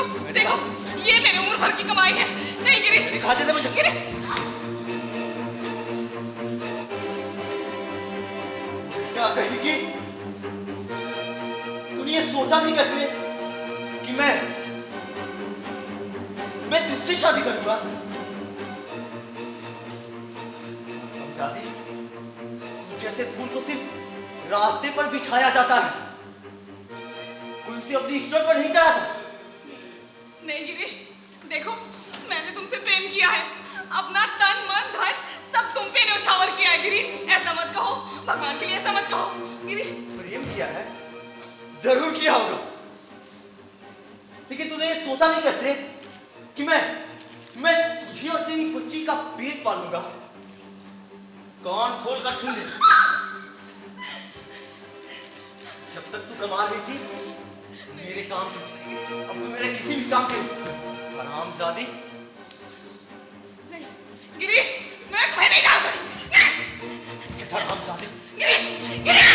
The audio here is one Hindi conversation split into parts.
देखो देखो, ये मेरी उम्र भर की कमाई है। नहीं गिरीश, दिखा दे मुझे। गिरीश, क्या कहेगी? तूने ये सोचा भी कैसे कि मैं तुझसे शादी करूंगा? दादी, जैसे फूल को सिर्फ रास्ते पर बिछाया जाता है, कोई उसे अपनी ईश्वर पर नहीं चढ़ाता। नहीं गिरीश, देखो मैंने तुमसे प्रेम किया है, अपना तन मन धन सब तुम पे न्यौछावर किया है गिरीश। ऐसा मत कहो, भगवान के लिए ऐसा मत कहो गिरीश। प्रेम किया है? जरूर किया होगा, लेकिन तूने सोचा भी कैसे कि मैं तुझे और तेरी बच्ची का पेट पालूंगा? कान खोल कर सुन ले, जब तक तू कमा रही थी मेरे काम की, अब तू मेरे किसी भी काम के हरामजादी। नहीं गिरीश, मैं तुम्हें नहीं जानती। गिरीश, हरामजादी। गिरीश, गिरीश,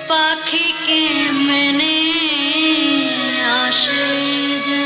पाखी के मैंने आशे जा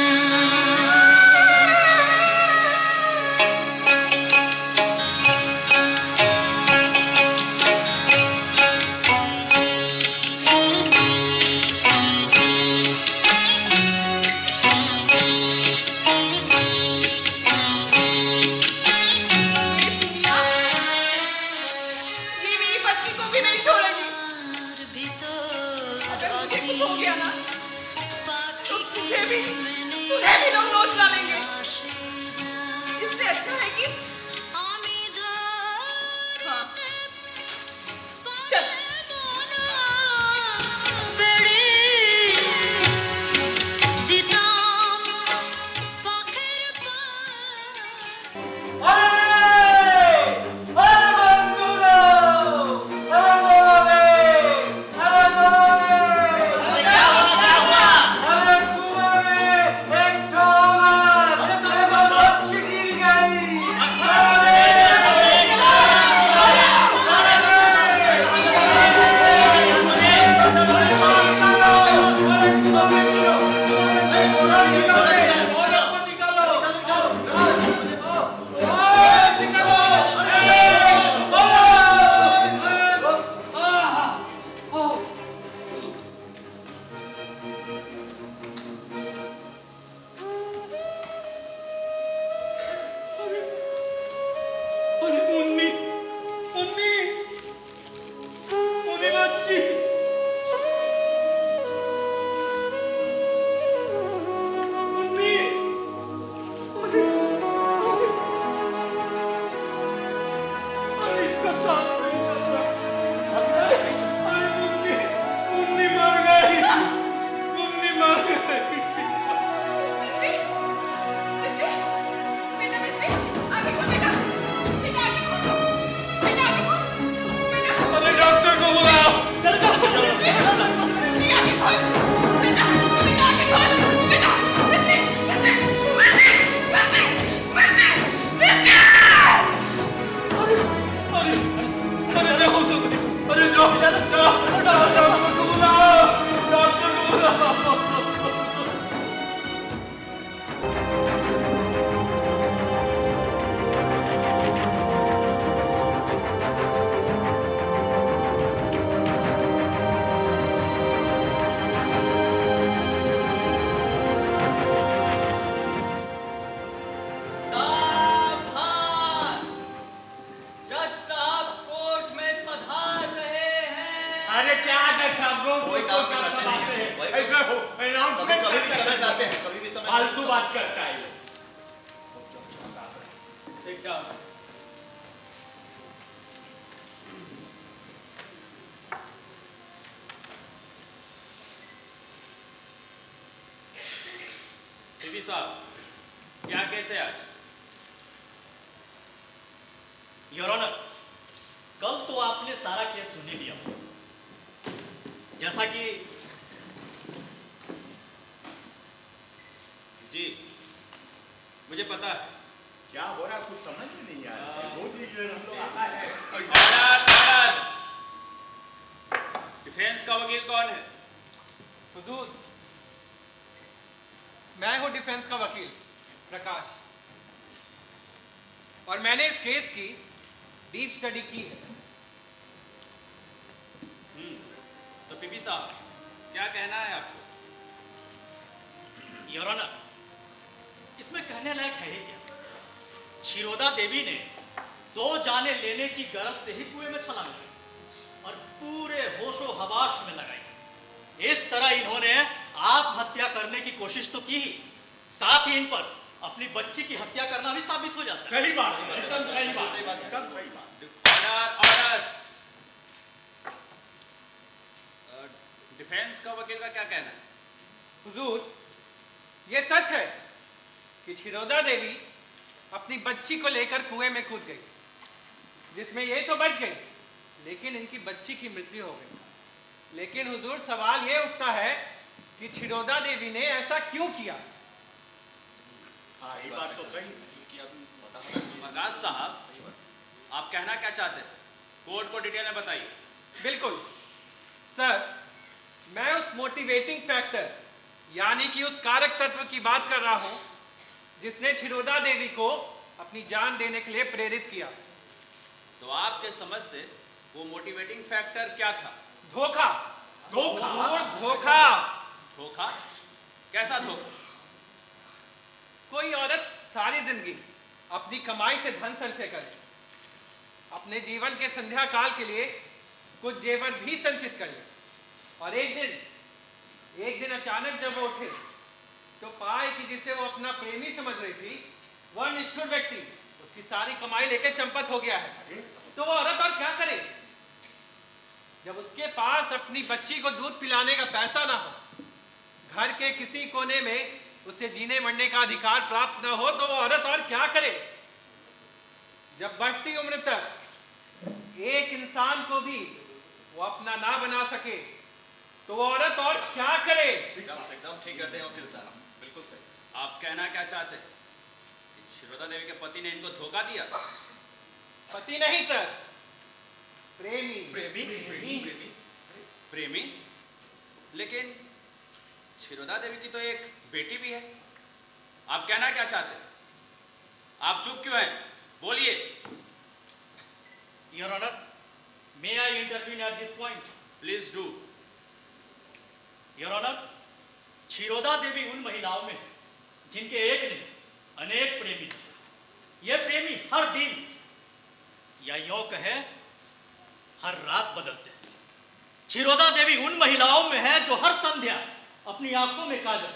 खोल बेटा बेटा आंखें खोल बेटा वैसे वैसे वैसे वैसे वैसे वैसे अरे अरे अरे होश हो गई। अरे जो डॉक्टर को बुलाओ, डॉक्टर को बुलाओ। सावधान! जज साहब कोर्ट में पधार रहे हैं। अरे क्या जज साहब लोग वही काम करते नहीं हैं। वही- ऐसा हो अनाउंसमेंट कभी भी समय लाते हैं, कभी भी समय फालतू बात करता है ये। Sit down. टीवी साहब क्या केस है आज? योर ऑनर, कल तो आपने सारा केस सुन ही लिया। जैसा कि जी मुझे पता है। क्या हो रहा है कुछ समझ में नहीं आ रहा। बहुत ही जो हम लोग आता है। ऑर्डर! डिफेंस का वकील कौन है? हुजूर, मैं हूं डिफेंस का वकील प्रकाश, और मैंने इस केस की डीप स्टडी की है। तो पीपी साहब क्या कहना है आपको? योर ऑनर, इसमें कहने लायक है ही क्या? क्षीरोदा देवी ने 2 जाने लेने की गरज से ही कुएं में छलांग लगाई और पूरे होशो हवास में लगाई। इस तरह इन्होंने आत्महत्या करने की कोशिश तो की ही, साथ ही इन पर अपनी बच्ची की हत्या करना भी साबित हो जाता है। सही बात है, एकदम सही बात, एकदम सही बात। ऑर्डर! ऑर्डर! डिफेंस का वकील का क्या कहना है? हुजूर, ये सच है कि क्षीरोदा देवी अपनी बच्ची को लेकर कुएं में कूद गई, जिसमें ये तो बच गई, लेकिन इनकी बच्ची की मृत्यु हो गई। लेकिन हुजूर, सवाल ये उठता है कि क्षीरोदा देवी ने ऐसा क्यों किया? हाँ, ये बात तो सही। प्रकाश साहब, आप कहना क्या चाहते हैं? कोर्ट को डिटेल में बताइए। बिल्कुल सर, मैं उस मोटिवेटिंग फैक्टर यानी कि उस कारक तत्व की बात कर रहा हूं जिसने क्षीरोदा देवी को अपनी जान देने के लिए प्रेरित किया। तो आपके समझ से वो मोटिवेटिंग फैक्टर क्या था? धोखा। धोखा? हुजूर, धोखा। धोखा? कैसा धोखा? कोई औरत सारी जिंदगी अपनी कमाई से धन संचय करे, अपने जीवन के संध्या काल के लिए कुछ जेवर भी संचित करे, और एक दिन अचानक जब वो उठे तो पाए कि जिसे वो अपना प्रेमी समझ रही थी, वह निष्ठुर व्यक्ति उसकी सारी कमाई लेकर चंपत हो गया है। तो वो औरत और क्या करे? जब उसके पास अपनी बच्ची को दूध पिलाने का पैसा ना हो, घर के किसी कोने में उसे जीने मरने का अधिकार प्राप्त न हो, तो वो औरत और क्या करे? जब बढ़ती उम्र तक एक इंसान को भी वो अपना ना बना सके, तो वो औरत और क्या करे? एकदम ठीक कहते हैं वकील साहब, बिल्कुल सही। आप कहना क्या चाहते हैं? क्षीरोदा देवी के पति ने इनको धोखा दिया? पति नहीं सर, प्रेमी। प्रेमी? लेकिन क्षीरोदा देवी की तो एक बेटी भी है। आप कहना क्या चाहते हैं? आप चुप क्यों हैं? बोलिए। Your honour, may I intervene at this point? Please do. Your honour, Kshiroda Devi उन महिलाओं में है जिनके एक नहीं अनेक प्रेमी हैं। ये प्रेमी हर दिन या यूं कहे हर रात बदलते हैं। क्षीरोदा देवी उन महिलाओं में है जो हर संध्या अपनी आंखों में काजल,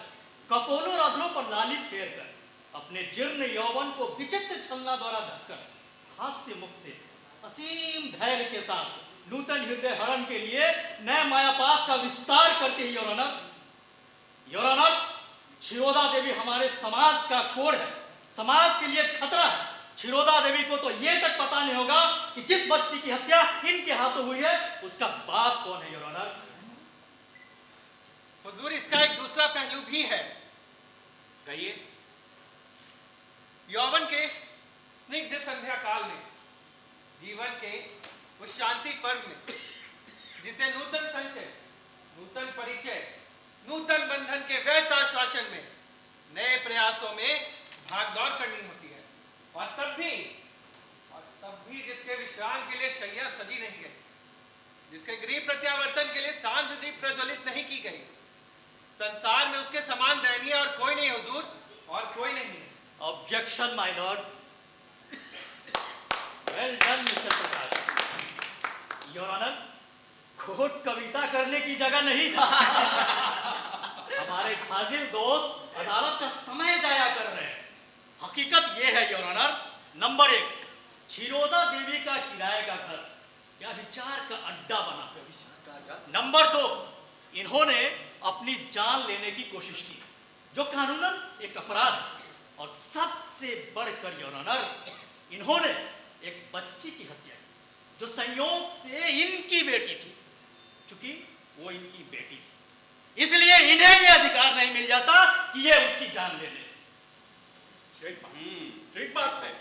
कपोलों और अधरों पर लाली फेर कर अपने जीर्ण यौवन को विचित्र छलना द्वारा ढककर हास्य मुख से असीम धैर्य के साथ नूतन हृदय हरण के लिए नए मायापात का विस्तार करते ही योर ऑनर, क्षीरोदा देवी हमारे समाज का कोड है, समाज के लिए खतरा है। क्षीरोदा देवी को तो ये तक पता नहीं होगा कि जिस बच्ची की हत्या इनके हाथों हुई है उसका बाप कौन है योर ऑनर। पहलू भी है। कहिए। यौवन के स्निग्ध संध्या काल में, जीवन के उस शांति पर्व में, जिसे नूतन संचय, नूतन परिचय, नूतन बंधन के व्यर्थ आश्वासन में, नए प्रयासों में भागदौड़ करनी होती है। और तब भी जिसके विश्राम के लिए शैया सजी नहीं गई, जिसके गृह प्रत्यावर्तन के लिए सांझ दीप प्रज्वलित नहीं की गई, संसार में उसके समान दयनीय और कोई नहीं हुजूर, और कोई नहीं है। Objection my lord. Well done mister Prakash. Your honour, court कविता करने की जगह नहीं था। हमारे फाजिल दोस्त अदालत का समय जाया कर रहे हैं। हकीकत यह है योर ऑनर, नंबर 1, क्षीरोदा देवी का किराए का घर क्या विचार का अड्डा बना। नंबर 2, इन्होंने अपनी जान लेने की कोशिश की, जो कानूनन एक अपराध है। और सबसे बढ़कर योर ऑनर, इन्होंने एक बच्ची की हत्या की, जो संयोग से इनकी बेटी थी। चूंकि वो इनकी बेटी थी, इसलिए इन्हें यह अधिकार नहीं मिल जाता कि ये उसकी जान ले ले। ठीक बात है।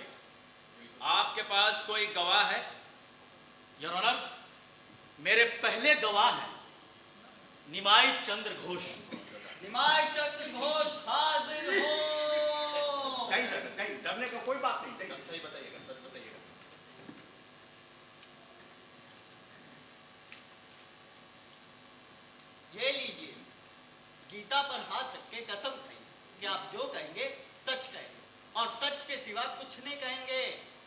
आपके पास कोई गवाह है? योर ऑनर, मेरे पहले गवाह हैं निमाई चंद्र घोष। निमाई चंद्र घोष हाजिर हो। नहीं, डरने का कोई बात नहीं। सही बताइएगा, सच बताइएगा। ये लीजिए, गीता पर हाथ रख के कसम खाइए कि आप जो कहेंगे सच कहेंगे और सच के सिवा कुछ नहीं कहेंगे।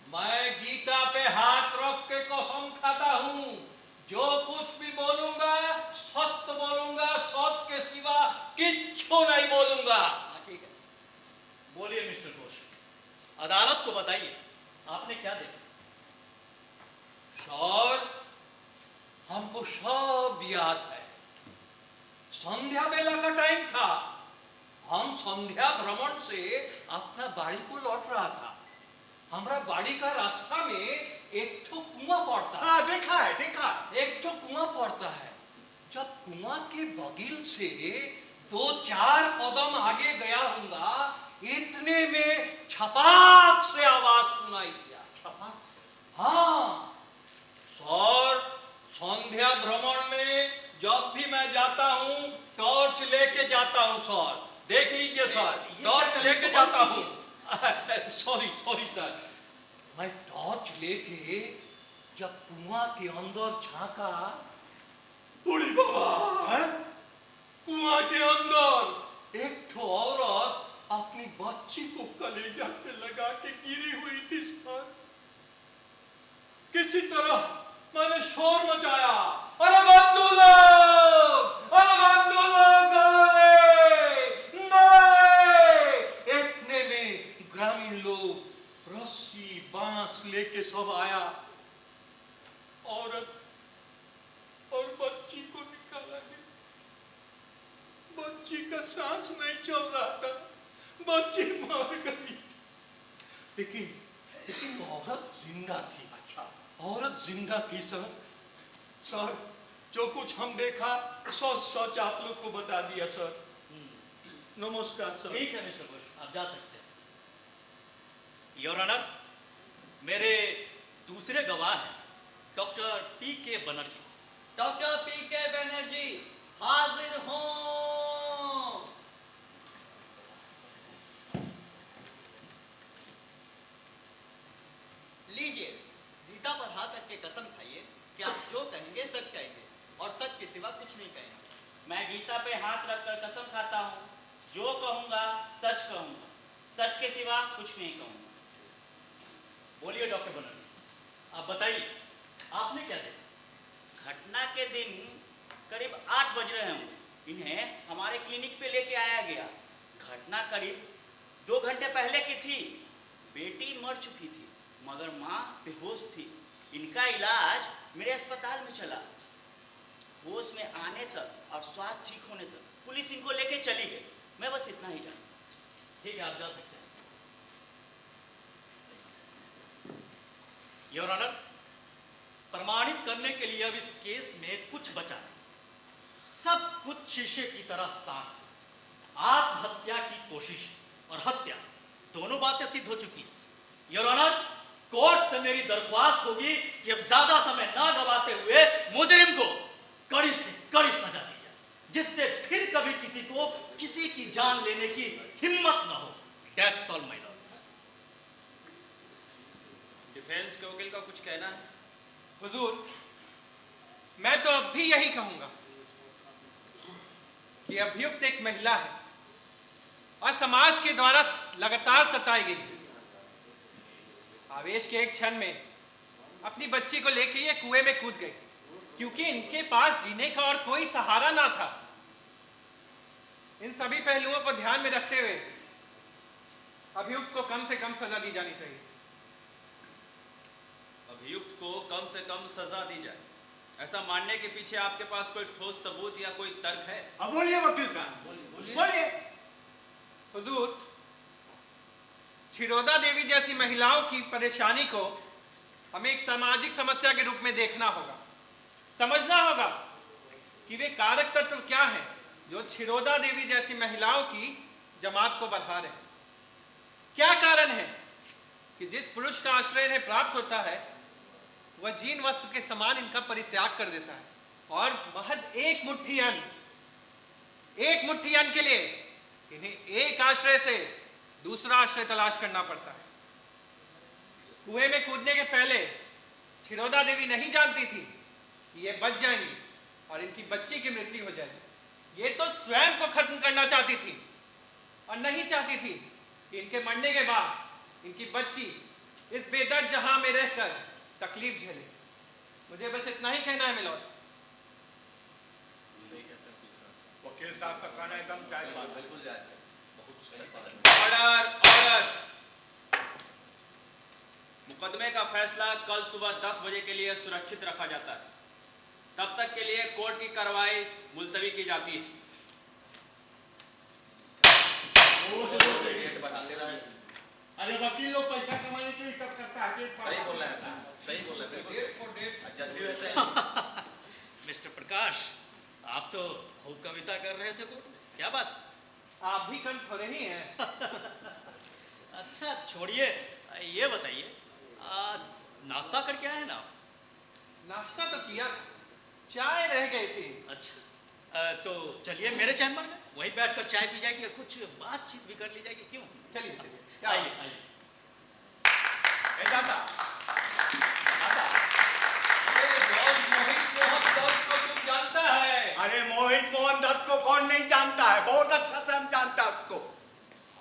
मैं गीता पे हाथ रख के कसम खाता हूँ, जो कुछ भी बोलूंगा सत्य बोलूंगा, सत्य के सिवा किच्छो नहीं बोलूंगा। ठीक है। बोलिए मिस्टर घोष, अदालत को बताइए आपने क्या देखा। सर, हमको सब याद है। संध्या बेला का टाइम था, हम संध्या भ्रमण से अपना बाड़ी को लौट रहा था। हमारा बाड़ी का रास्ता में एक ठो कुआं पड़ता है। हाँ, देखा है। एक ठो कुआं पड़ता है। जब कुआं के बगल से 2-4 कदम आगे गया हूंगा, इतने में छपाक से आवाज सुनाई दिया। हाँ सर, संध्या भ्रमण में जब भी मैं जाता हूँ टॉर्च लेके जाता हूँ सर। देख लीजिए सर, टॉर्च लेके जाता हूँ। सॉरी सर, मैं टॉर्च लेके जब कुआं के अंदर झांका, उड़ी बाबा, कुआं के अंदर एक ठो औरत अपनी बच्ची को कलेजा से लगा के गिरी हुई थी सर। किसी तरह मैंने शोर मचाया, अरे बंधु लोग, अरे बंधु लोग, इतने में ग्रामीण लोग रस्सी बांस लेके सब आया, औरत और बच्ची को निकाला गया। बच्ची का सांस नहीं चल रहा था, बच्ची मर गई। लेकिन औरत जिंदा थी। अच्छा, औरत जिंदा थी सर। सर, जो कुछ हम देखा सच आप लोग को बता दिया सर। नमस्कार सर। ठीक है मिस्टर घोष, आप जा सकते हैं। योर ऑनर, मेरे दूसरे गवाह हैं doctor PK. Banerjee. Doctor PK. Banerjee हाजिर हो। लीजिए, गीता पर हाथ रख के कसम खाइए कि आप जो कहेंगे सच कहेंगे और सच के सिवा कुछ नहीं कहेंगे। मैं गीता पे हाथ रखकर कसम खाता हूँ, जो कहूँगा सच कहूँगा, सच के सिवा कुछ नहीं कहूँगा। बोलिए डॉक्टर बनर्जी, आप बताइए आपने क्या देखा। घटना के दिन करीब 8 बज रहे होंगे। इन्हें हमारे क्लिनिक पे लेके आया गया। घटना करीब 2 घंटे पहले की थी। बेटी मर चुकी थी मगर माँ बेहोश थी। इनका इलाज मेरे अस्पताल में चला। होश में आने तक और स्वास्थ्य ठीक होने तक पुलिस इनको लेके चली गई। मैं बस इतना ही जानता। ठीक है, आप जा सकते हैं। योर ऑनर, प्रमाणित करने के लिए अब इस केस में कुछ बचा नहीं। सब कुछ शीशे की तरह साफ है। आत्महत्या की कोशिश और हत्या दोनों बातें सिद्ध हो चुकी हैं। योर ऑनर, कोर्ट से मेरी दरख्वास्त होगी कि अब ज्यादा समय ना गवाते हुए मुजरिम को कड़ी से कड़ी सजा दी जाए, जिससे फिर कभी किसी को किसी की जान लेने की हिम्मत ना हो। That's all, my lord. Defence के वकील का कुछ कहना है? हुजूर, मैं तो अब भी यही कहूंगा कि अभियुक्त एक महिला है और समाज के द्वारा लगातार सताई गई है। आवेश के एक क्षण में अपनी बच्ची को लेकर ये कुएं में कूद गई, क्योंकि इनके पास जीने का और कोई सहारा ना था। इन सभी पहलुओं को ध्यान में रखते हुए अभियुक्त को कम से कम सजा दी जानी चाहिए। अभियुक्त को कम से कम सजा दी जाए, ऐसा मानने के पीछे आपके पास कोई ठोस सबूत या कोई तर्क है? अब बोलिए वकील साहब, बोलिए। हुजूर, क्षीरोदा देवी जैसी महिलाओं की परेशानी को हमें एक सामाजिक समस्या के रूप में देखना होगा। समझना होगा कि वे कारक तत्व क्या हैं जो क्षीरोदा देवी जैसी महिलाओं की जमात को बढ़ा रहे हैं। क्या कारण है कि जिस पुरुष का आश्रय इन्हें प्राप्त होता है वह जीन वस्त्र के समान इनका परित्याग कर देता है और महज एक मुट्ठी अन्न के लिए इन्हें एक आश्रय से दूसरा आश्रय तलाश करना पड़ता है। कुएं में कूदने के पहले क्षीरोदा देवी नहीं जानती थी कि ये बच जाएंगी और इनकी बच्ची की मृत्यु हो जाएगी। ये तो स्वयं को खत्म करना चाहती थी और नहीं चाहती थी कि इनके मरने के बाद इनकी बच्ची इस बेदर्द जहां में रहकर तकलीफ झेले। मुझे बस इतना ही कहना है मिलोड। वकील साहब का कहना एकदम जायज बात, बिल्कुल जायज। ऑर्डर। मुकदमे का फैसला कल सुबह 10 बजे के लिए सुरक्षित रखा जाता है। तब तक के लिए कोर्ट की कार्रवाई मुलतवी की जाती है। अरे वकील लोग पैसा कमाने के लिए सब करता है। सही बोल रहे हैं, सही बोल रहे हैं। जज भी वैसे ही। मिस्टर प्रकाश, आप तो खूब कविता कर रहे थे कोर्ट में, क्या बात? आप भी कम थोड़े ही हैं। अच्छा छोड़िए, ये बताइए नाश्ता करके आए ना? नाश्ता तो किया, चाय रह गई थी। अच्छा तो चलिए मेरे चैम्बर में, वहीं बैठकर चाय पी जाएगी और कुछ बातचीत भी कर ली जाएगी। क्यों? चलिए चलिए आइए आइए। अरे मोहित मोहन दत्त को कौन नहीं जानता है? बहुत अच्छा से हम जानता है उसको।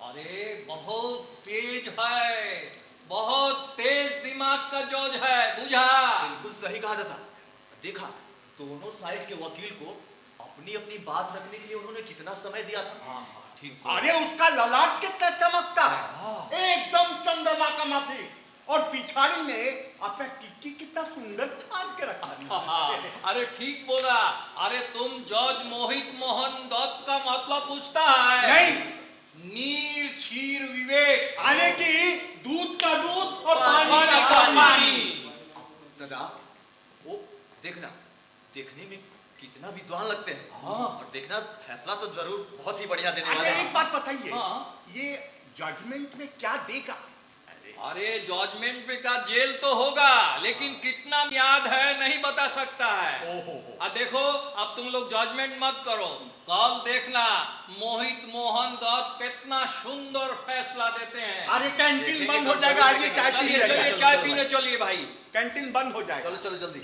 अरे बहुत तेज है, बहुत तेज दिमाग का जोज है, बुझा? बिल्कुल सही कहा था। देखा दोनों साइड के वकील को अपनी अपनी बात रखने के लिए उन्होंने कितना समय दिया था। ठीक। अरे उसका ललाट कितना चमकता है, एकदम चंद्रमा का माफिक। और पिछाड़ी में अपना टिक्की कितना सुंदर साज के रखा। अरे ठीक बोला। अरे तुम जज मोहित मोहन दत्त का मतलब पूछता है? नहीं, नील क्षीर विवेक, आने की दूध का दूध और पानी का पानी। दादा वो देखना, देखने में कितना विद्वान लगते हैं। और देखना फैसला तो जरूर बहुत ही बढ़िया देने वाले अच्छा हैं। एक बात बताइए, हाँ। ये जजमेंट में क्या देगा? अरे जजमेंट में का जेल तो होगा, लेकिन कितना याद है नहीं बता सकता है। देखो अब तुम लोग जजमेंट मत करो, कल देखना मोहित मोहन दत्त कितना सुंदर फैसला देते हैं। अरे कैंटीन बंद हो जाएगा, आइए चाय पी चलिए चलिए चाय पीने चलिए भाई। कैंटीन बंद हो जाएगा। चलो चलो जल्दी।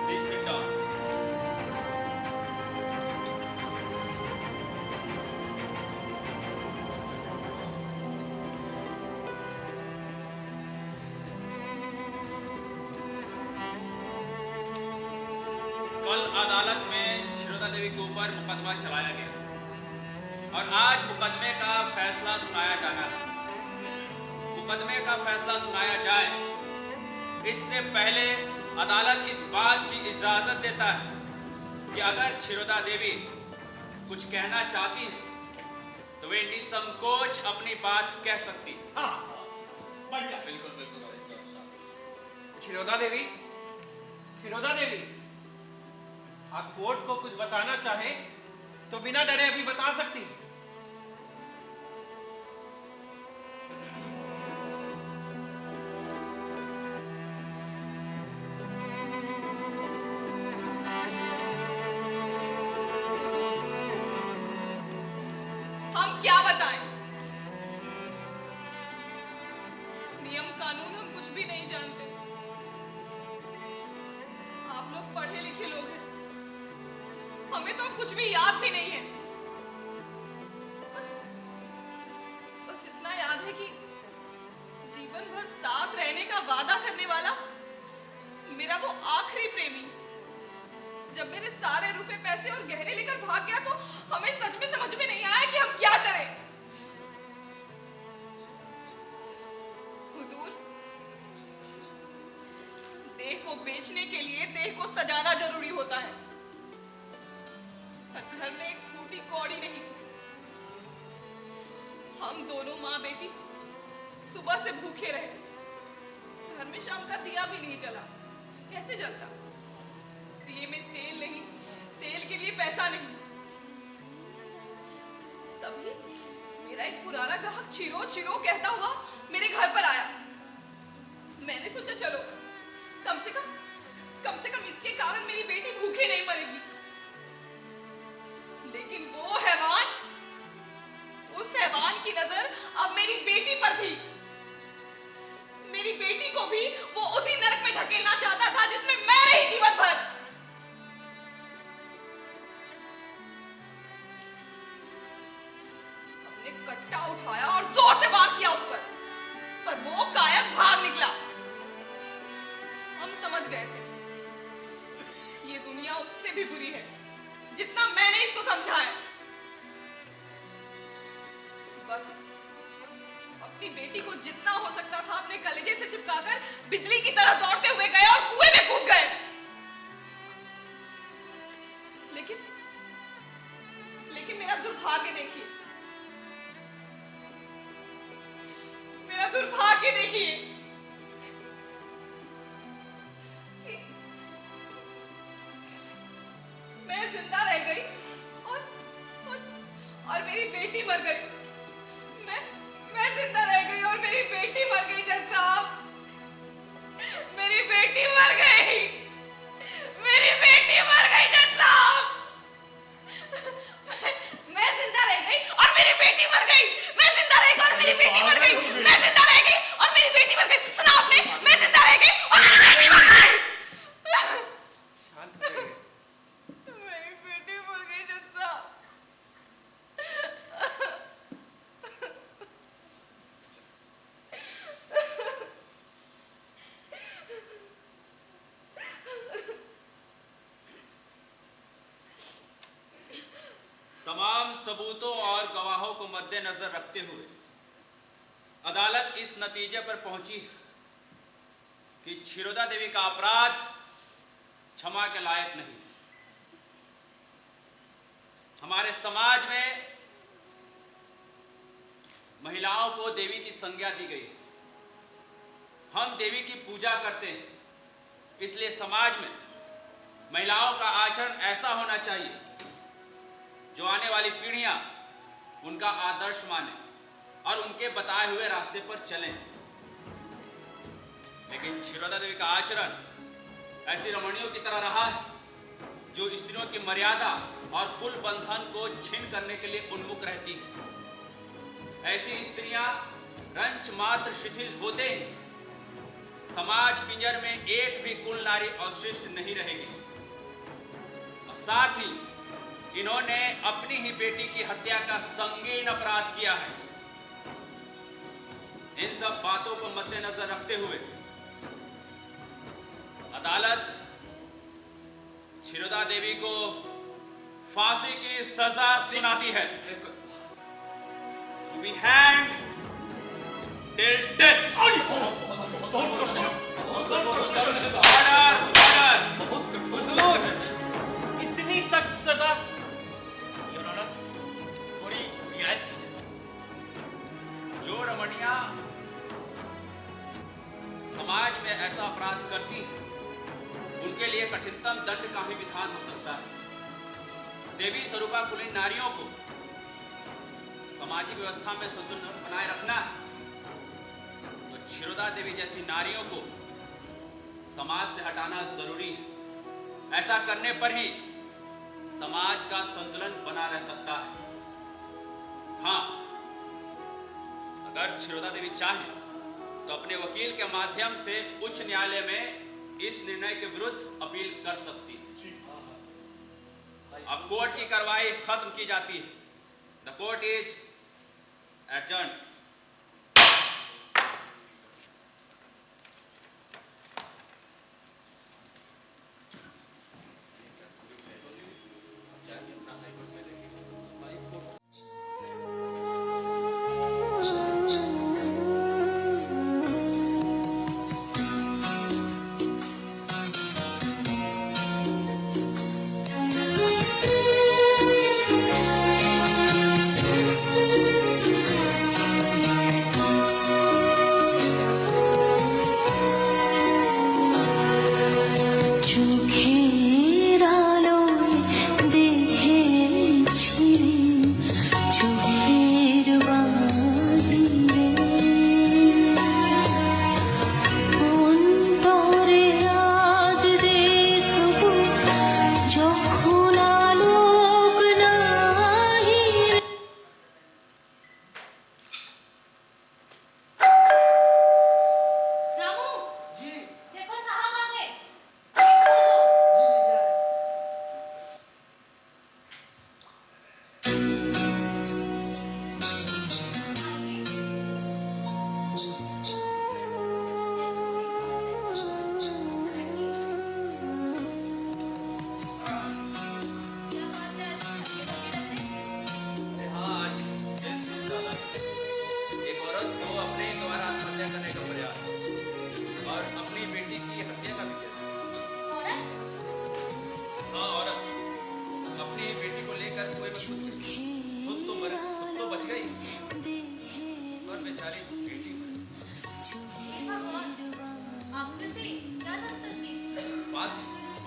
Please sit down. कल अदालत में क्षीरोदा देवी के ऊपर मुकदमा चलाया गया और आज मुकदमे का फैसला सुनाया जाना है। मुकदमे का फैसला सुनाया जाए इससे पहले अदालत इस बात की इजाजत देता है कि अगर क्षीरोदा देवी कुछ कहना चाहती है तो वे निसंकोच अपनी बात कह सकती है। हाँ, बढ़िया। बिल्कुल बिल्कुल सही कहा साहब। क्षीरोदा देवी, क्षीरोदा देवी, आप कोर्ट को कुछ बताना चाहें तो बिना डरे अभी बता सकती हैं। हम क्या बताएं? नियम कानून हम कुछ भी नहीं जानते। आप लोग पढ़े लिखे लोग हैं, हमें तो कुछ भी याद भी नहीं है। बस इतना याद है कि जीवन भर साथ रहने का वादा करने वाला मेरा वो आखिरी प्रेमी जब मेरे सारे रुपए पैसे और गहने लेकर भाग गया तो हमें सच में समझ में नहीं आया कि हम क्या करें। हुजूर, देह को बेचने के लिए देह को सजाना जरूरी होता है। घर में एक फूटी कौड़ी नहीं थी। हम दोनों माँ बेटी सुबह से भूखे रहे। घर में शाम का दिया भी नहीं जला। कैसे जलता? दिए में तेल नहीं, तेल के लिए पैसा नहीं। तभी मेरा एक पुराना ग्राहक चिरो चिरो कहता हुआ मेरे घर पर आया। मैंने सोचा चलो कम से कम इसके कारण मेरी बेटी भूखे नहीं मरेगी। लेकिन वो हैवान, उस हैवान की नजर अब मेरी बेटी पर थी। मेरी बेटी को भी वो उसी नरक में ढकेलना चाहता था जिसमें मैं रही जीवन भर। अपने कट्टा उठाया और जोर से वार किया उस पर वो कायर भाग निकला। हम समझ गए थे ये दुनिया उससे भी बुरी है जितना मैंने इसको समझा है। बस अपनी बेटी को जितना हो सकता था अपने कलेजे से चिपकाकर बिजली की तरह दौड़ते हुए गए और कुएं में कूद गए। लेकिन मेरा दुर्भाग्य देखिए, मेरा दुर्भाग्य देखिए। मैं जिंदा रह गई और मेरी बेटी मर गई। मैं जिंदा रह गई और मेरी बेटी मर गई। जज साहब, मेरी बेटी मर गई। मेरी बेटी मर गई जज साहब। मैं जिंदा रह गई और मेरी बेटी मर गई। मैं जिंदा रह गई और मेरी बेटी मर गई। मैं जिंदा रह गई और मेरी बेटी मर गई। सुना आपने? मैं जिंदा रह गई और मेरी बेटी मर गई। शांत हो जाइए। मेरी बेटी मर गई जज साहब। तमाम सबूतों और गवाहों को मद्देनजर रखते हुए अदालत इस नतीजे पर पहुंची कि क्षीरोदा देवी का अपराध क्षमा के लायक नहीं। हमारे समाज में महिलाओं को देवी की संज्ञा दी गई। हम देवी की पूजा करते हैं, इसलिए समाज में महिलाओं का आचरण ऐसा होना चाहिए जो आने वाली पीढ़ियां उनका आदर्श माने और उनके बताए हुए रास्ते पर चलें। लेकिन क्षीरोदा देवी का आचरण ऐसी रमणियों की तरह रहा है जो स्त्रियों की मर्यादा और कुल बंधन को छीन करने के लिए उन्मुख रहती हैं। ऐसी स्त्रियां रंच मात्र शिथिल होते ही समाज पिंजर में एक भी कुल नारी अवशिष्ट नहीं रहेगी। और साथ ही इन्होंने अपनी ही बेटी की हत्या का संगीन अपराध किया है। इन सब बातों को मद्देनजर रखते हुए अदालत क्षीरोदा देवी को फांसी की सजा सुनाती है। To be hanged till death. हुजूर, इतनी सख्त सजा। योर ऑनर, थोड़ी रियायत कीजिए। जो रमणिया समाज में ऐसा अपराध करती है, उनके लिए कठिनतम दंड का ही विधान हो सकता है। देवी स्वरूपा कुलीन नारियों को सामाजिक व्यवस्था में संतुलन बनाए रखना है, तो क्षीरोदा देवी जैसी नारियों को समाज से हटाना जरूरी है। ऐसा करने पर ही समाज का संतुलन बना रह सकता है। हाँ, अगर क्षीरोदा देवी चाहे तो अपने वकील के माध्यम से उच्च न्यायालय में इस निर्णय के विरुद्ध अपील कर सकती है। अब कोर्ट की कार्रवाई खत्म की जाती है। The court is adjourned.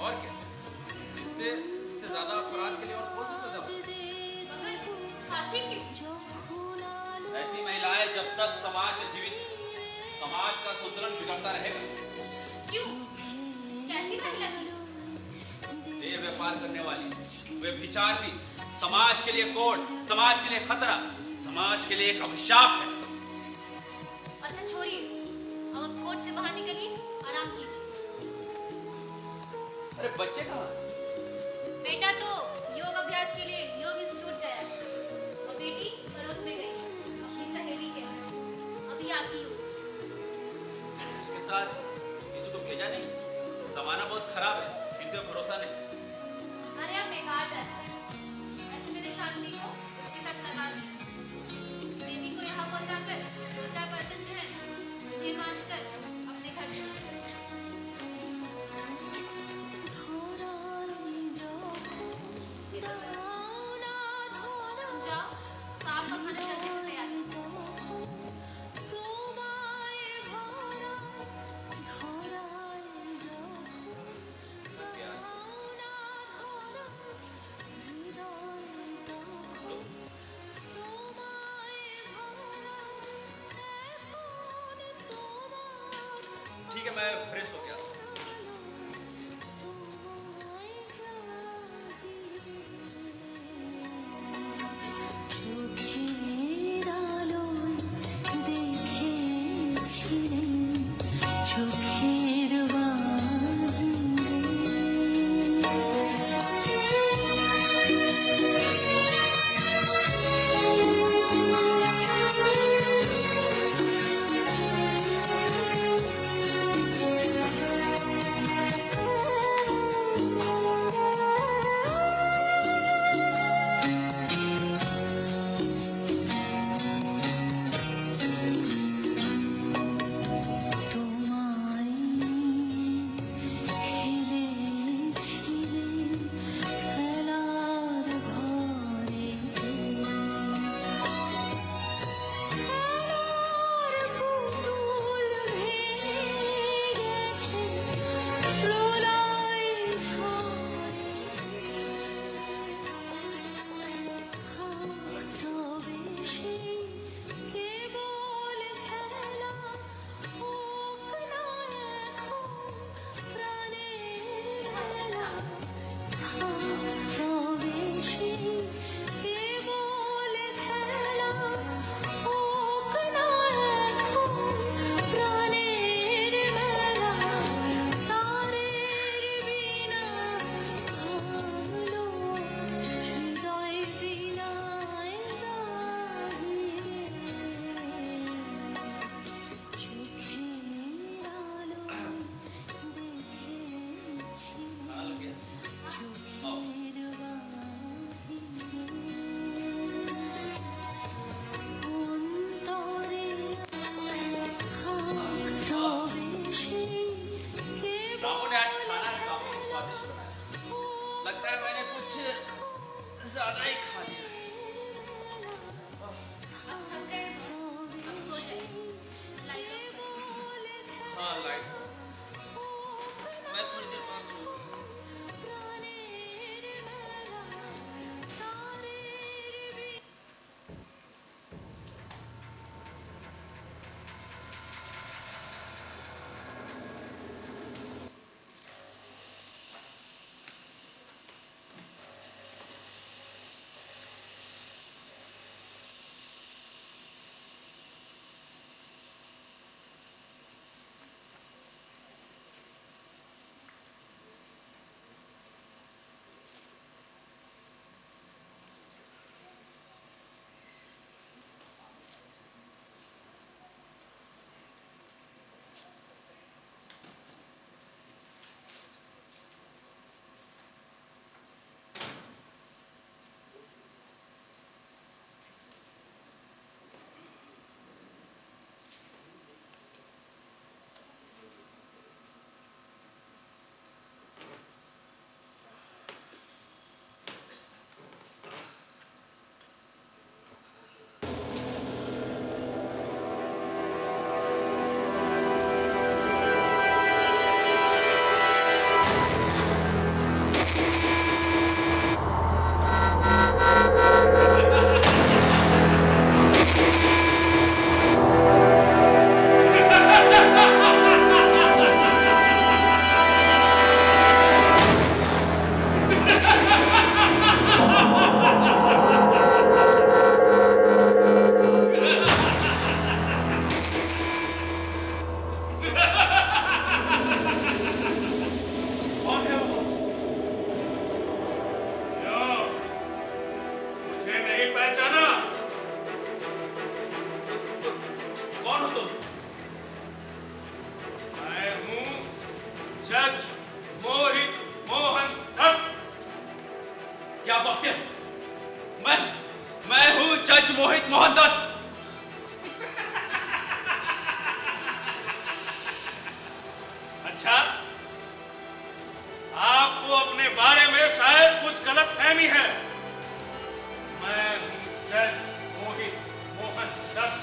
और क्या, इससे ज्यादा अपराध के लिए और कौन सी सजा हो सकती है? ऐसी महिलाएं जब तक समाज में जीवित, समाज का संतुलन बिगड़ता रहेगा। क्यों? कैसी महिला थी? देह व्यापार करने वाली, वे विचारनी, समाज के लिए कोड, समाज के लिए खतरा, समाज के लिए एक अभिशाप है। अच्छा छोड़िए, अब कोर्ट से बाहर निकलिए, आराम कीजिए। अरे बच्चे कहाँ? बेटा तो योग अभ्यास के लिए योग इंस्टीट्यूट गया है और बेटी पड़ोस में गई अपनी सहेली के घर। अभी आती हूँ। उसके साथ किसी को भेजा नहीं? जमाना बहुत खराब है, किसी को भरोसा नहीं। अरे अब बेकार डर है, ऐसे मेरे शांति को उसके साथ लगा दी। बेटी को यहाँ पहुँचाकर 2-4 बर्तन जो है उन्हें मांझकर अपने घर चला। कुछ ज्यादा ही खा लिया है। हाँ लाइट, मैं थोड़ी देर बाद सो। मैं हूं जज मोहित मोहन दत्त। अच्छा, आपको अपने बारे में शायद कुछ गलतफहमी है। मैं हूं जज मोहित मोहन दत्त।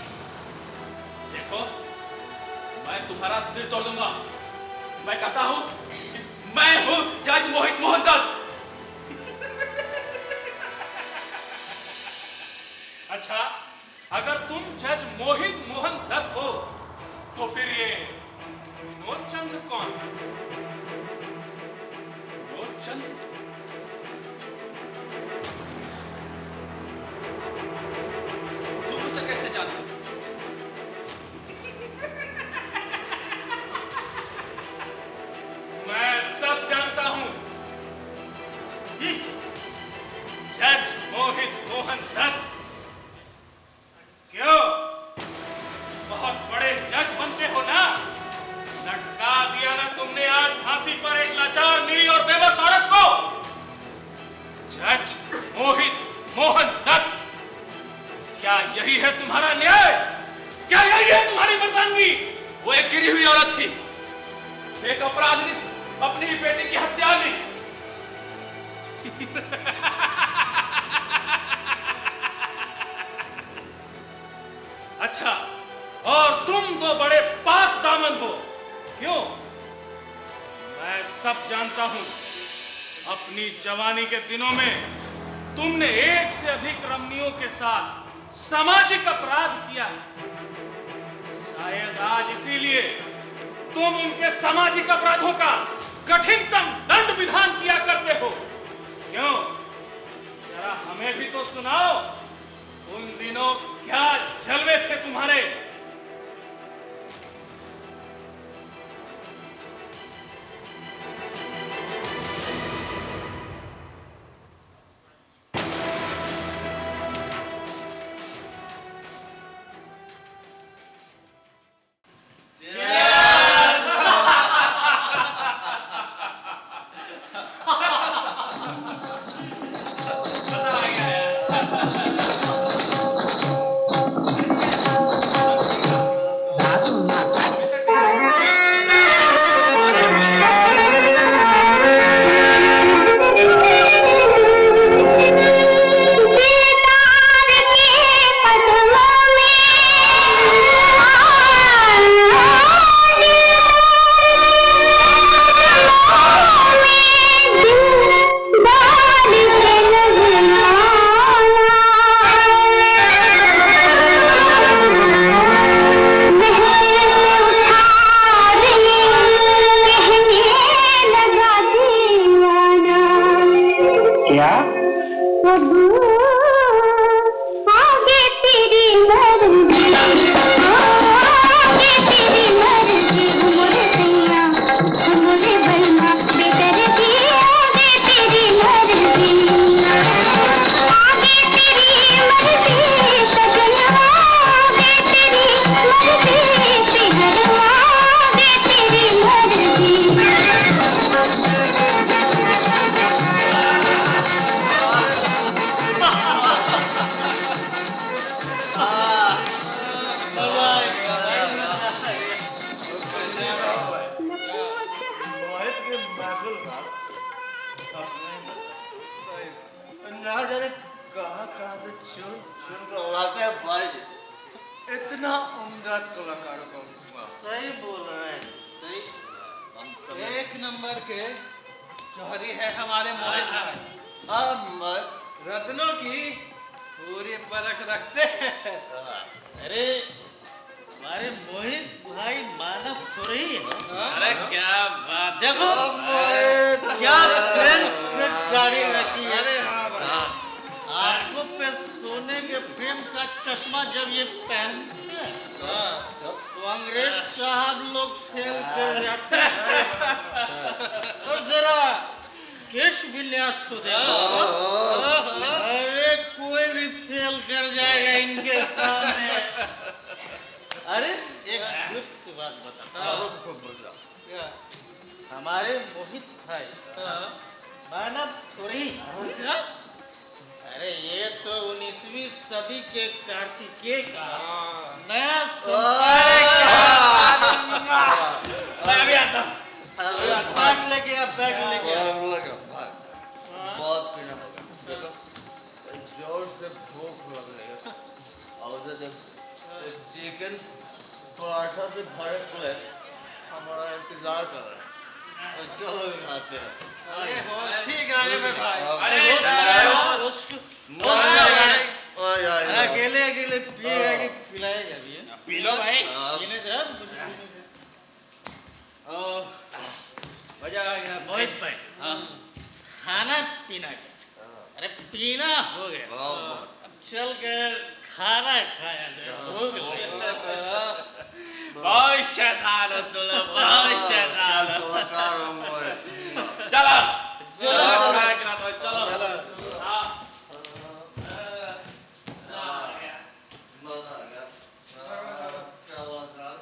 देखो, मैं तुम्हारा सिर तोड़ दूंगा। मैं कहता हूं कि मैं हूं जज मोहित मोहन दत्त। अच्छा, अगर तुम जज मोहित मोहन दत्त हो तो फिर ये विनोद चंद्र कौन है? विनोद चंद्र? तुम उसे कैसे जानते हो? मैं सब जानता हूं। जज मोहित मोहन दत्त। क्यों, बहुत बड़े जज बनते हो ना? लटका दिया ना तुमने आज फांसी पर एक लाचार, निरीह और बेबस औरत को। जज मोहित मोहन दत्त, क्या यही है तुम्हारा न्याय? क्या यही है तुम्हारी मर्दानगी? वो एक गिरी हुई औरत थी, एक अपराधी थी, अपनी ही बेटी की हत्या की। अच्छा, और तुम तो बड़े पाक दामन हो। क्यों? मैं सब जानता हूं। अपनी जवानी के दिनों में तुमने एक से अधिक रमणियों के साथ सामाजिक अपराध किया है। शायद आज इसीलिए तुम इनके सामाजिक अपराधों का कठिनतम दंड विधान किया करते हो। क्यों? जरा हमें भी तो सुनाओ, उन दिनों क्या जलवे थे तुम्हारे। क्या? आगे तेरी मर्जी, आगे तेरी मर्जी, मोरे सैया मोरे बलमा बेदर्दी, आगे तेरी मर्जी, आगे तेरी मर्जी सजनवा, आगे तेरी मर्जी सिहरवा, आगे तेरी मर्जी। मोहित के महफिल पर ना जाने कहाँ से चुन चुन कर लाते हैं भाई जी। इतना उम्दा कलाकारों को सही बोल रहे हैं, सही। एक नंबर के जौहरी है हमारे मोहित भाई। हाँ, रत्नों की पूरी परख रखते हैं। अरे हमारे मोहित भाई मानव थोड़ी है। अरे क्या बात, देखो क्या फ्रेंड्स गाड़ी रखी है। अरे हाँ भाई, आंखों पे सोने के फ्रेम का चश्मा जब ये पहनते हैं तो अंग्रेज साहब लोग फेल कर जाते हैं। और जरा केश विन्यास तो देखो, अरे कोई भी फेल कर जाएगा इनके सामने। अरे एक गुप्त बात बता, हमारे मोहित भाई मानव थोड़ी है। अरे ये तो 19वीं सदी के कार्तिकेय का नया मैं भी आता हूँ। बैग लेके आ, बैग लेके आ। बहुत पीना होगा, जोर से भूख लगने लगा। और उधर चिकन पराठा से भरे प्लेट हमारा इंतजार कर रहा है। तो चलो खाते हैं। अरे होश ठीक आने में भाई। अकेले अकेले पिएगा कि पिलाएगा भी? पी लो भाई। पीने दे कुछ पीने दे। मजा आ गया मोहित भाई, खाना पीना क्या? अरे पीना हो गया, अब चल कर खाना खाया जाए। भूख लगी। बहुत शैतान हो तुम लोग, बहुत शैतान हो। चलो चलो हाँ। मजा आ गया। कलाकार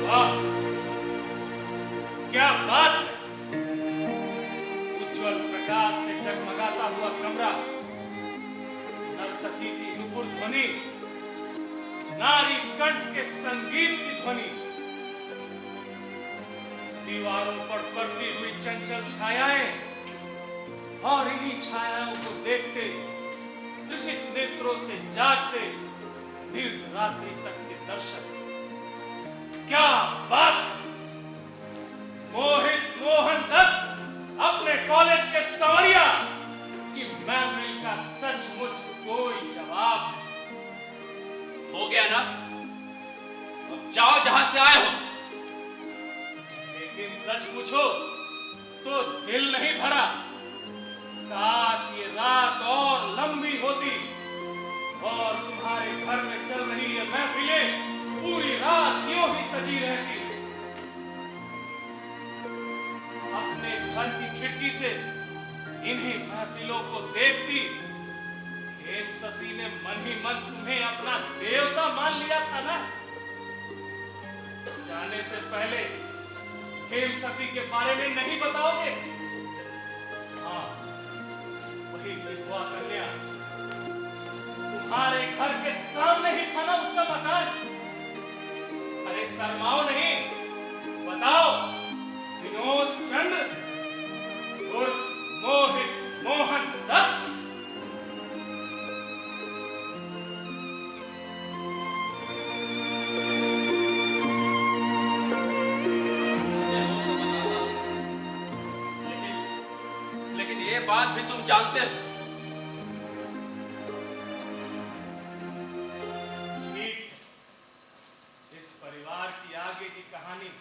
वाह, क्या बात है। उज्जवल प्रकाश से जगमगाता हुआ कमरा, नर्तकी की नुपुर ध्वनि, नारी कंठ के संगीत की ध्वनि, दीवारों पर पड़ती हुई चंचल छायाएं, और इन्हीं छायाओं को देखते त्रिषित नेत्रों से जागते दीर्घ रात्रि तक के दर्शक। क्या बात है। मोहित मोहन दत्त अपने कॉलेज के संवरिया की महफिल का सचमुच कोई जवाब हो गया ना, अब जाओ जहां से आए हो। लेकिन सच पूछो तो दिल नहीं भरा। काश ये रात और लंबी होती और तुम्हारे घर में चल रही ये महफिलें पूरी रात यूं ही सजी रहती। अपने घर की खिड़की से इन्हीं महफिलों को देखती। हेम शशि ने मन ही मन तुम्हें अपना देवता मान लिया था ना। जाने से पहले हेम शशि के बारे में नहीं बताओगे? हाँ, वही विधवा कन्या तुम्हारे घर के सामने ही था ना उसका मकान। अरे शर्माओ नहीं, बताओ। विनोद चंद्र और मोहित मोहन दत्त। बाद भी तुम जानते हो। ठीक है, इस परिवार की आगे की कहानी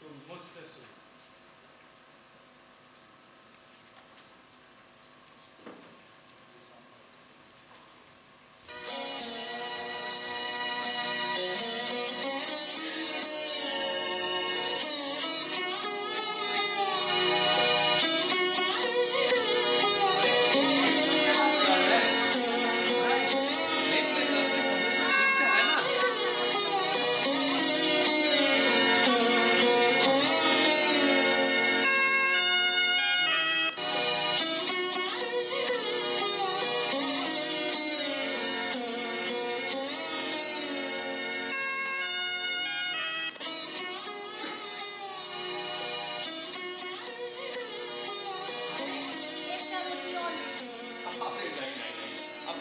तुम मुझसे सुनो।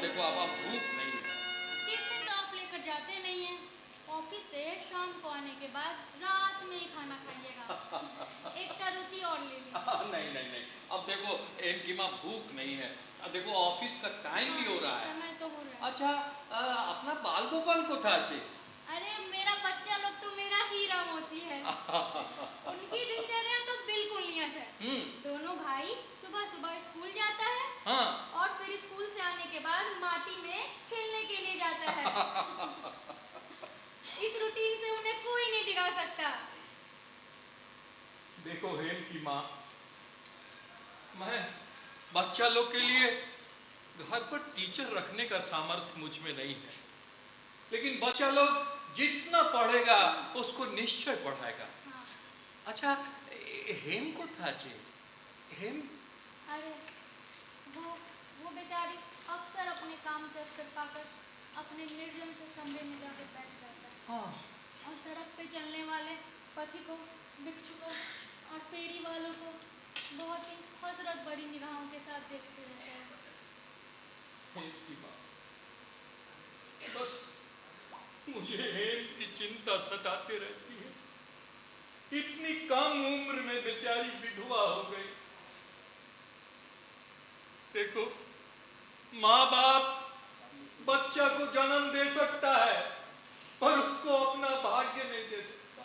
देखो अब भूख नहीं है। टिफिन तो आप लेकर जाते नहीं हैं। ऑफिस से शाम को आने के बाद रात में ही खाना खाइएगा। एक का रोटी और ले लीजिए। नहीं नहीं नहीं, अब देखो इनकी माँ भूख नहीं है। अब देखो ऑफिस का टाइम भी हो रहा है। समय तो हो रहा है। अच्छा अपना बाल गोपाल को था चे। अरे मेरा बच्चा लोग तो मेरा हीरा मोती है। उनकी दिनचर्या तो बिल्कुल नियत है। दोनों भाई सुबह सुबह स्कूल जाता है। हाँ। और फिर स्कूल से आने के बाद माटी में खेलने के लिए जाता है। इस रूटीन से उन्हें कोई नहीं टिका सकता। देखो हेम की माँ, मैं बच्चा लोग के लिए घर पर टीचर रखने का सामर्थ्य मुझ में नहीं है, लेकिन बच्चा लोग जितना पढ़ेगा उसको निश्चय पढ़ाएगा। हाँ। अच्छा हेम को था चे। हेम अरे वो बेचारी अक्सर अपने काम से अवसर पाकर अपने निर्जन से कमरे में जाकर बैठ जाता है। हाँ। और सड़क पे चलने वाले पथिकों, भिक्षुकों और फेरी वालों को बहुत ही हसरत बड़ी निगाहों के साथ देखते रहते हैं। हेम की माँ, बस मुझे हेम की चिंता सताते रहती है। इतनी कम उम्र में बेचारी विधवा हो गई। देखो माँ बाप बच्चा को जन्म दे सकता है पर उसको अपना भाग्य नहीं दे सकता।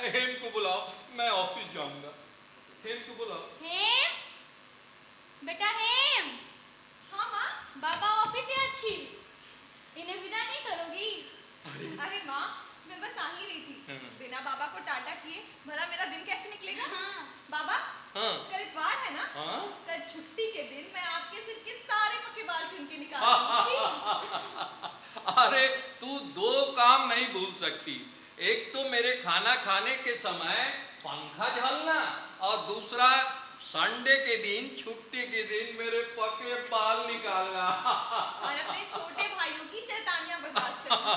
हेम को बुलाओ, मैं ऑफिस जाऊंगा। हेम को बुलाओ। हेम, बेटा हेम। हाँ माँ। बाबा ऑफिस है अच्छी, इन्हें विदा नहीं करोगी? अरे माँ, मैं बस आ ही रही थी। बिना बाबा को टाटा किए भला मेरा दिन कैसे निकलेगा? हाँ। बाबा, हाँ। कल इतवार है ना? हाँ? कल छुट्टी के दिन मैं आपके सिर के सारे पक्के बाल चुन के निकालूंगी। अरे तू दो काम नहीं भूल सकती, एक तो मेरे खाना खाने के समय पंखा झलना और दूसरा संडे के दिन, छुट्टी के दिन मेरे पके बाल निकालना। और अपने छोटे भाइयों की शैतानियां बर्दाश्त करना।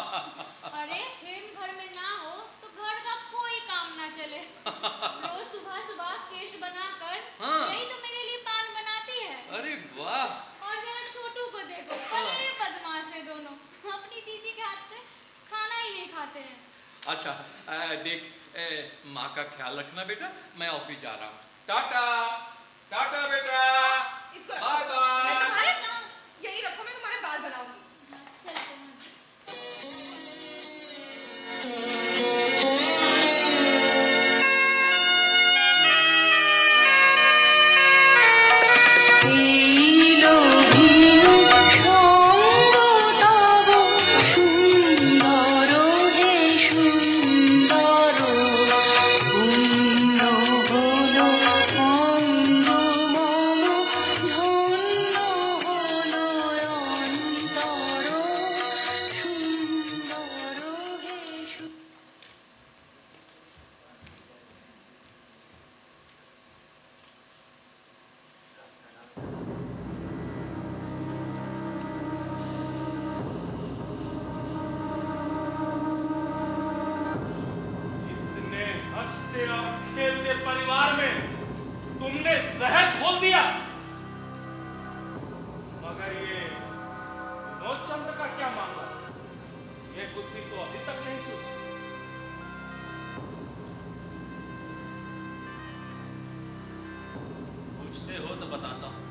अरे हेम घर में ना हो तो घर का कोई काम ना चले। रोज सुबह सुबह केश बनाकर यही तो मेरे लिए पान बनाती है। अरे वाह। और जरा छोटू को देखो, बड़े बदमाश है दोनों। अपनी दीदी के हाथ से खाना ही नहीं खाते हैं। अच्छा देख माँ का ख्याल रखना बेटा, मैं ऑफिस जा रहा हूँ। टाटा टाटा बेटा। इसको बाय बाय। मैं तुम्हारे यही रखो, मैं तुम्हारे बाल बनाऊंगी। हंसते और खेलते परिवार में तुमने जहर घोल दिया। मगर ये नौचंद्र का क्या मामला? ये बुद्धि तो अभी तक नहीं सूझी। कुछ पूछते हो तो बताता हूँ,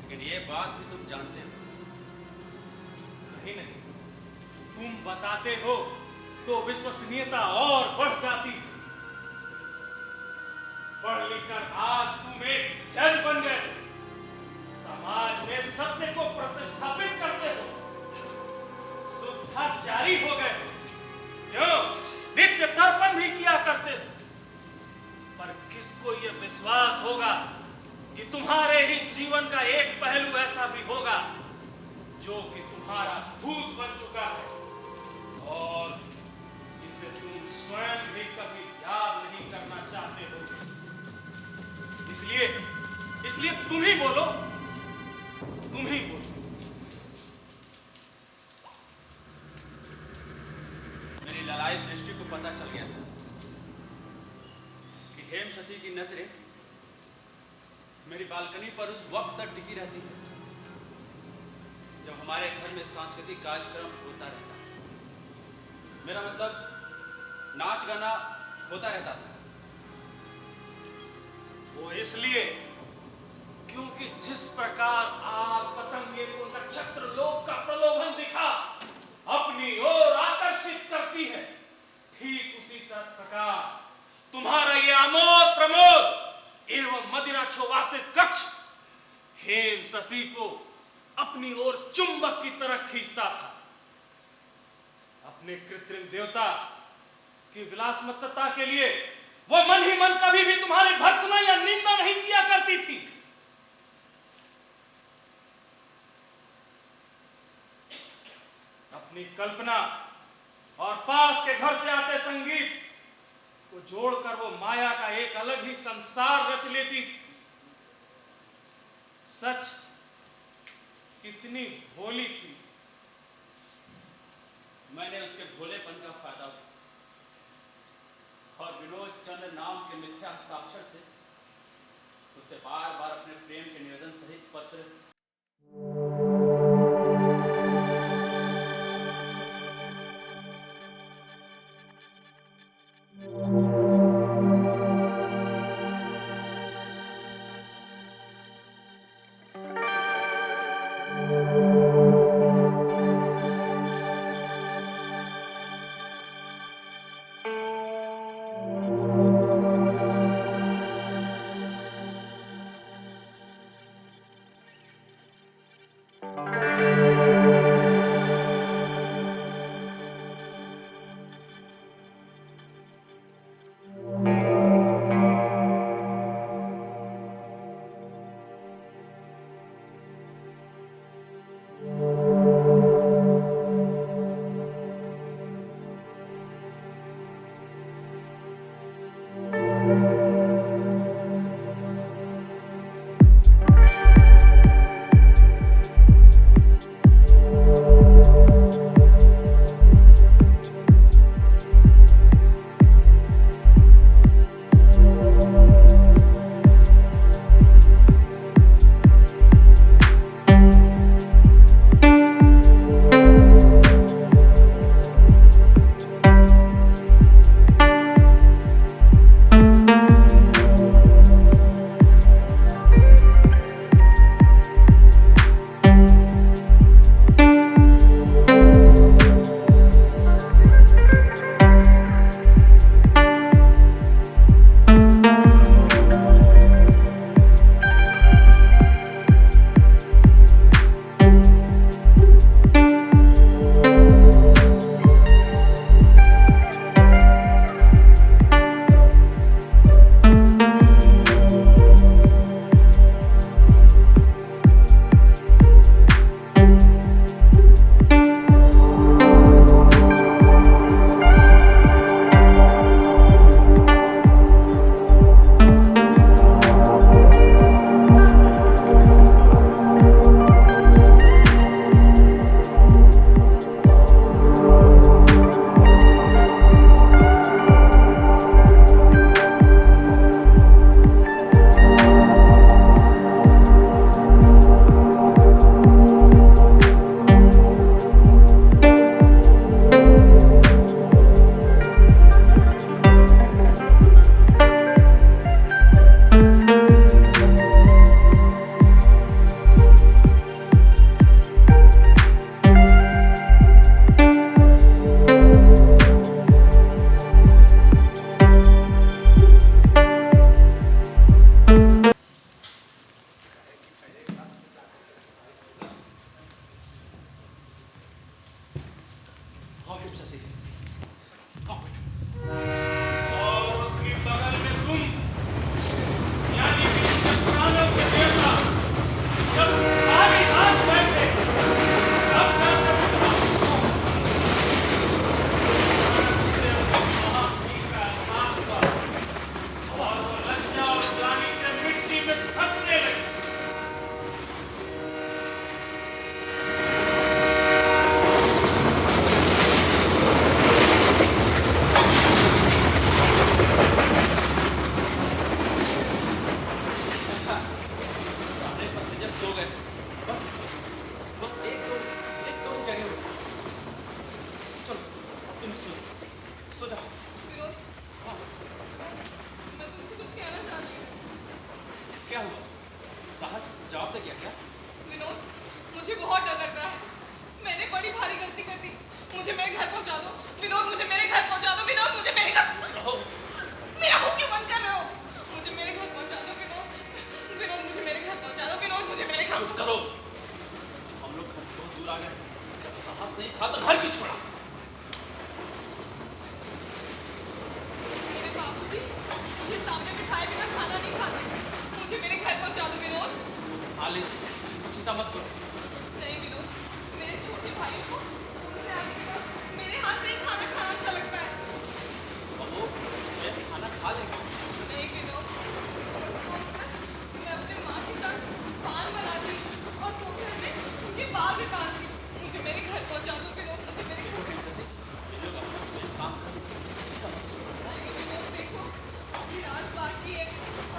लेकिन ये बात भी तुम जानते हो। नहीं नहीं, तुम बताते हो तो विश्वसनीयता और बढ़ जाती है। पढ़ लिखकर आज तुम एक जज बन गए, समाज में सत्य को प्रतिष्ठापित करते हो, शुद्धाचारी हो गए। क्यों? नित्य तर्पण भी किया करते हो। पर किसको यह विश्वास होगा कि तुम्हारे ही जीवन का एक पहलू ऐसा भी होगा जो कि तुम्हारा भूत बन चुका है और जिसे तुम स्वयं भी कभी याद नहीं करना चाहते हो। इसलिए तुम ही बोलो, तुम ही बोलो। मेरी ललायत दृष्टि को पता चल गया था कि हेम शशि की नजरें मेरी बालकनी पर उस वक्त तक टिकी रहती है जब हमारे घर में सांस्कृतिक कार्यक्रम होता रहता है। मेरा मतलब नाच गाना होता रहता था। वो इसलिए क्योंकि जिस प्रकार आग पतंगे को नक्षत्र लोक का प्रलोभन दिखा अपनी ओर आकर्षित करती है, ठीक उसी प्रकार तुम्हारा ये आमोद प्रमोद एवं मदिरा छोवासित कक्ष हेम शशि को अपनी ओर चुंबक की तरह खींचता था। अपने कृत्रिम देवता की विलासमत्तता के लिए वो मन ही मन कभी भी तुम्हारी भर्त्सना या निंदा नहीं किया करती थी। अपनी कल्पना और पास के घर से आते संगीत को जोड़कर वो माया का एक अलग ही संसार रच लेती थी। सच कितनी भोली थी। मैंने उसके भोलेपन का फायदा उठाया और विनोद चंद्र नाम के मिथ्या हस्ताक्षर से उसे बार बार अपने प्रेम के निवेदन सहित पत्र क्या हुआ? साहस जवाब दे क्या? विनोद, मुझे बहुत डर लग रहा है। मैंने बड़ी भारी गलती कर दी। मुझे मेरे घर पहुंचा दो विनोद, मुझे मेरे घर पहुंचा दो विनोद, मुझे मेरे घर मेरा मुंह क्यों बंद कर रहे हो? मुझे मेरे घर पहुंचा दो विनोद, विनोद मुझे मेरे घर पहुंचा दो विनोद, मुझे मेरे घर। चुप करो, हम लोग घर से बहुत दूर आ गए। जब साहस नहीं था तो घर क्यों छोड़ा? मेरे बाबूजी मुझे सामने बिठाए बिना खाना नहीं खाते। मुझे मेरे घर पहुंचा दो विनोद। आले, चिंता मत करो। नहीं विनोद, मेरे छोटे भाइयों को स्कूल से आने के बाद मेरे हाथ से ही खाना खाना अच्छा लगता है। बहू, मैं खाना खा लेगा। नहीं विनोद, मैं अपने माँ के साथ पान बनाती और दोपहर में उनके बाल भी बांधती। मुझे मेरे घर पहुंचा दो विनोद, मुझे मेरे घर। जैसे ये लोग अपना स्वयं काम करें। नहीं विनोद, देखो अभी रात बाकी है,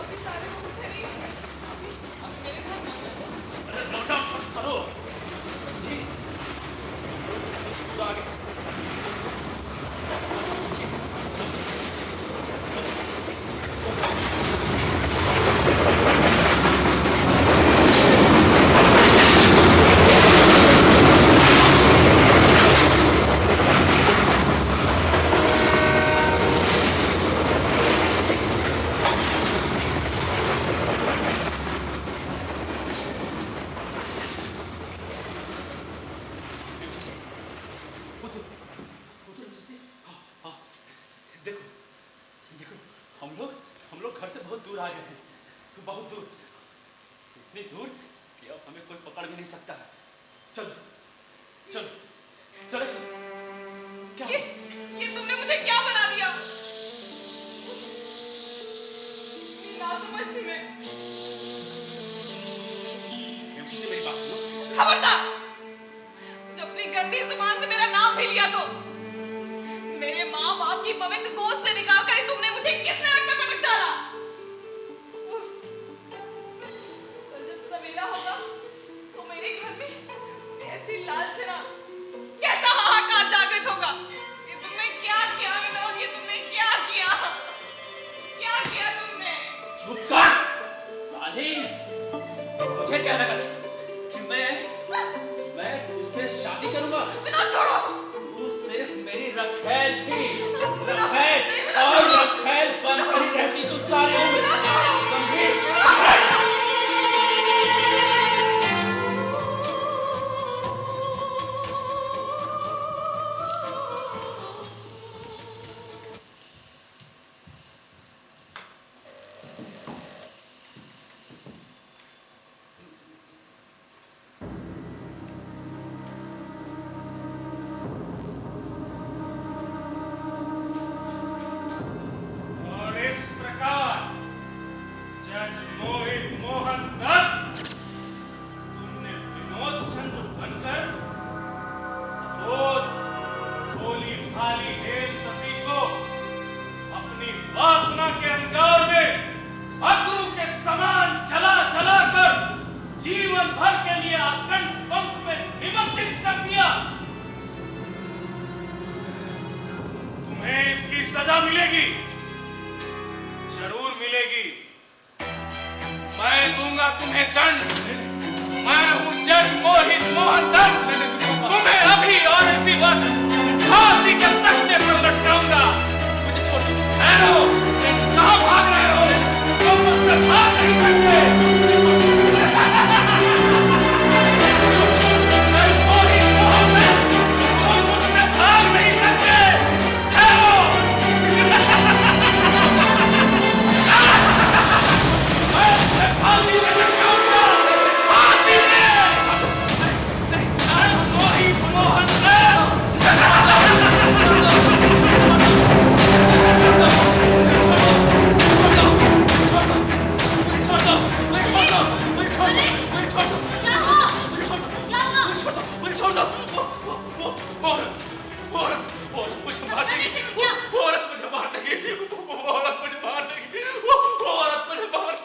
अभी सारे लोग उठे नहीं होंगे। अभी मेरे घर पहुंचा दो। अरे लौटा मत करो जी। दूर आ गए। देखो, हम लोग घर से बहुत दूर आ गए हैं। बहुत दूर, इतनी दूर कि अब हमें कोई पकड़ भी नहीं सकता है। चलो चलो चलो। क्या ये तुमने मुझे क्या बना दिया? ना समझती मैं। से मेरी बात सुनो। खबरदार, जब अपनी गंदी जुबान से मेरा नाम भी लिया तो मेरे माँ बाप की पवित्र गोद से निकाल कर तुमने मुझे किस नरक में पटक डाला? कल जब सवेरा होगा तो मेरे घर में ऐसी लालचना, कैसा हाहाकार जागृत होगा। ये तुमने क्या किया विनोद? ये तुमने क्या किया? क्या किया तुमने? चुप कर साली। मुझे क्या लगा कि मैं तुझसे शादी करूंगा? विनोद छोड़ो। तू सिर्फ मेरी रखेल थी, रखेल, और रखेल बनकर ही रहती तू सारी उम्र। समझी? और इस प्रकार जज मोहित मोहन दत्त, तुमने विनोद चंद्र बनकर रोज भोली भाली हेम शशि को अपनी वासना के अंगार में अग्नि के समान जला जला कर जीवन भर के लिए अखंड पंख में निमज्जित कर दिया। तुम्हें इसकी सजा मिलेगी, जरूर मिलेगी। मैं दूंगा तुम्हें दंड। मैं हूं जज मोहित मोहन दत्त। तुम्हें अभी और इसी वक्त फांसी के तख्ते पर लटकाऊंगा। मुझे छोड़ दो। ठहरो, कहां भाग रहे हो? तुम मुझसे भाग नहीं सकते। मुझे छोड़ दो। जज मोहित मोहन दत्त, तुम मुझसे भाग नहीं सकते। ठहरो। फांसी में लटकाऊंगा, फांसी में। जज मोहित मोहन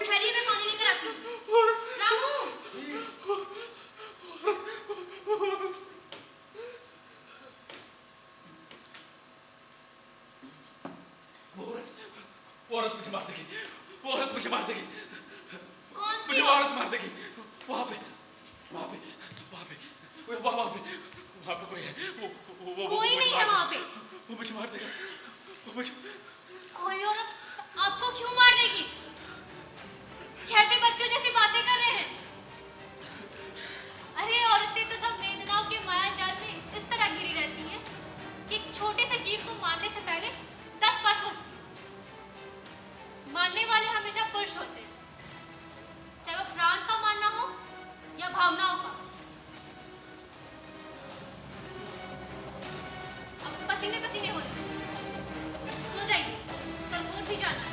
खैरिये में पानी लेकर आती हूँ। रामू, वो औरत मुझे मार देगी। वो औरत मुझे मार देगी। कौन औरत मार देगी। वहां पे कोई है। कोई नहीं है वहां पे। वो मुझे मार देगा। कोई औरत आपको क्यों मार देगी? कैसे बच्चों जैसी बातें कर रहे हैं? अरे औरतें तो सब वेदनाओं के माया जाल में इस तरह घिरी रहती हैं कि एक छोटे से जीव को मारने से पहले 10 बार सोचती हैं। मारने वाले हमेशा पुरुष होते हैं, चाहे वो प्राण का मारना हो या भावनाओं का। अब पसीने पसीने हो रहे, सो जाइए, कल कोर्ट भी जाना है।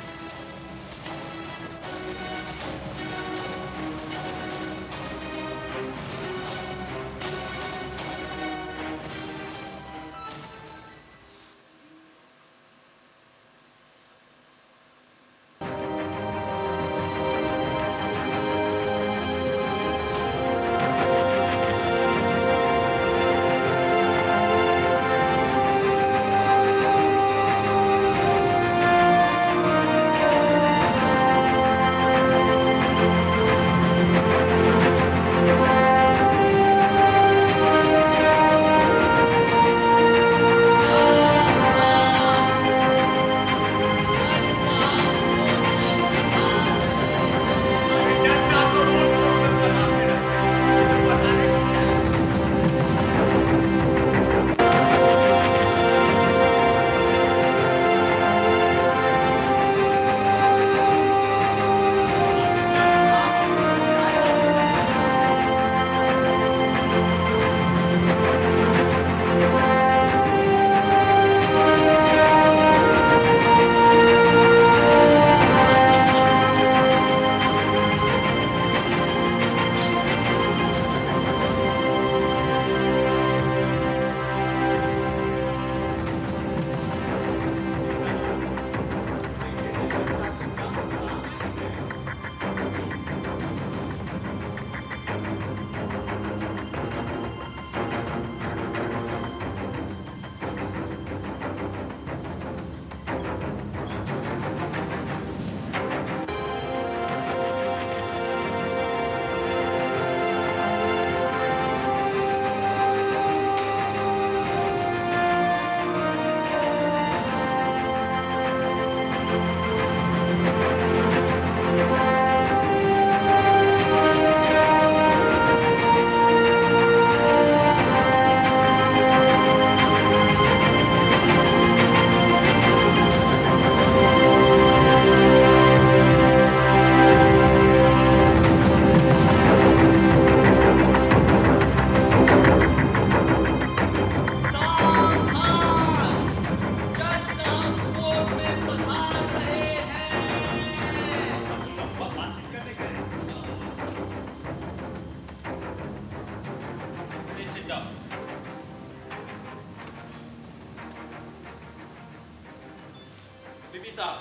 बीपी साहब,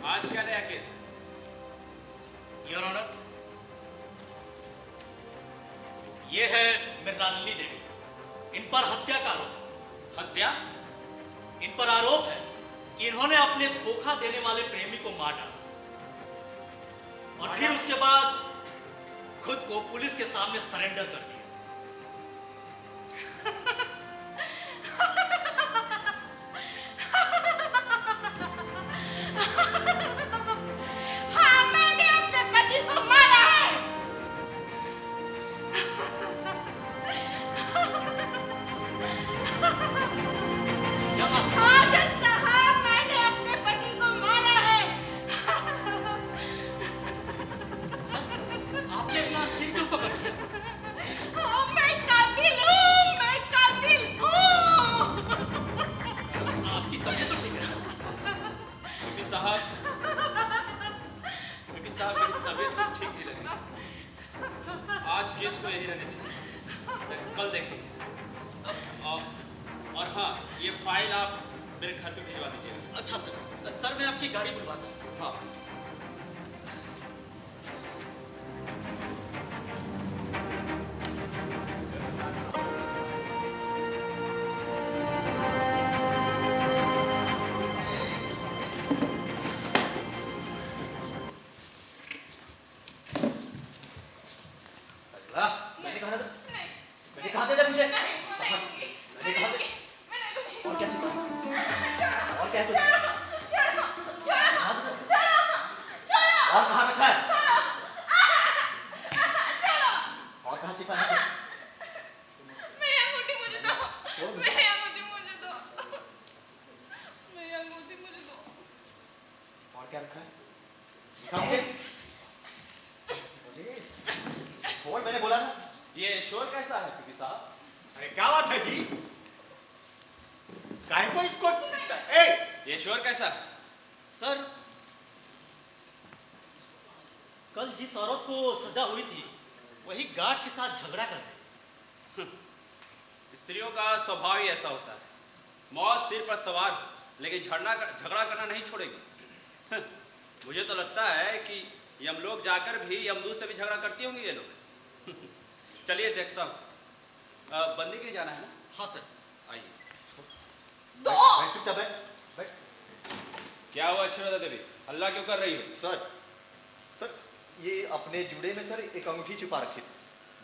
आज क्या नया केस है? योर ऑनर, ये है मृणालिनी देवी। इन पर हत्या का आरोप। हत्या? इन पर आरोप है कि इन्होंने अपने धोखा देने वाले प्रेमी को मार डाला और फिर उसके बाद खुद को पुलिस के सामने सरेंडर कर दिया। हाँ, मैंने अपने पति को मारा है। हाँ जज साहब, मैंने अपने पति को मारा है। आपने अपना सिर क्यों पकड़ लिया? मैं कातिल हूँ, मैं कातिल हूँ। आपकी तबीयत तो ठीक है? बीपी साहब, मेरी तबीयत तो ठीक नहीं लगी। आज केस को यही रहने दीजिए, कल देखेंगे। और हाँ, ये फाइल आप मेरे घर पे भिजवा दीजिएगा। अच्छा सर, सर मैं आपकी गाड़ी बुलवाता हूँ। हाँ। मैंने कहा था, मैंने कहा था मुझे और कैसे और क्या है और कहाँ रखा है और कहाँ छिपा है मेरी अंगूठी मुझे दो, मेरी अंगूठी मुझे दो, मेरी अंगूठी मुझे दो। और क्या रखा है दिखा मुझे छोड़, मैंने बोला ना। ये शोर कैसा है पीपी साहब? अरे क्या बात है जी, काहे को इसको ये शोर कैसा है? सर, कल जिस औरत को सजा हुई थी वही गार्ड के साथ झगड़ा कर रही। स्त्रियों का स्वभाव ही ऐसा होता है, मौत सिर पर सवार हो, लेकिन झगड़ा करना नहीं छोड़ेगी। मुझे तो लगता है कि यमलोक जाकर भी यमदूत से भी झगड़ा करती होंगी ये लोग। चलिए देखता हूँ। बंदी के लिए जाना है ना? हाँ सर। आइए। बैठ। क्या हुआ क्षीरोदा देवी, हल्ला क्यों कर रही हो? सर ये अपने जुड़े में सर एक अंगूठी छुपा रखी थी,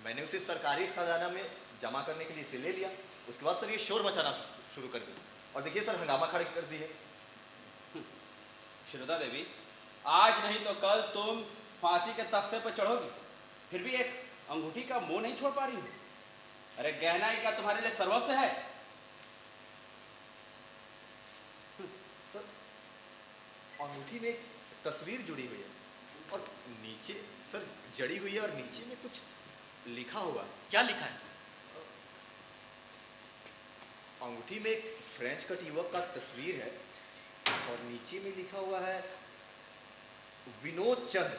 मैंने उसे सरकारी खजाना में जमा करने के लिए इसे ले लिया। उसके बाद सर ये शोर मचाना शुरू कर दिया और देखिए सर हंगामा खड़ी कर दी है। क्षीरोदा देवी, आज नहीं तो कल तुम फांसी के तख्ते पर चढ़ोगी, फिर भी एक अंगूठी का मोह नहीं छोड़ पा रही हो। अरे गहना ही क्या तुम्हारे लिए सर्वस्व है? सर अंगूठी में एक तस्वीर जुड़ी हुई है और नीचे सर जड़ी हुई है और नीचे में कुछ लिखा हुआ है। क्या लिखा है? अंगूठी में एक फ्रेंच कट युवक का तस्वीर है और नीचे में लिखा हुआ है विनोद चंद्र।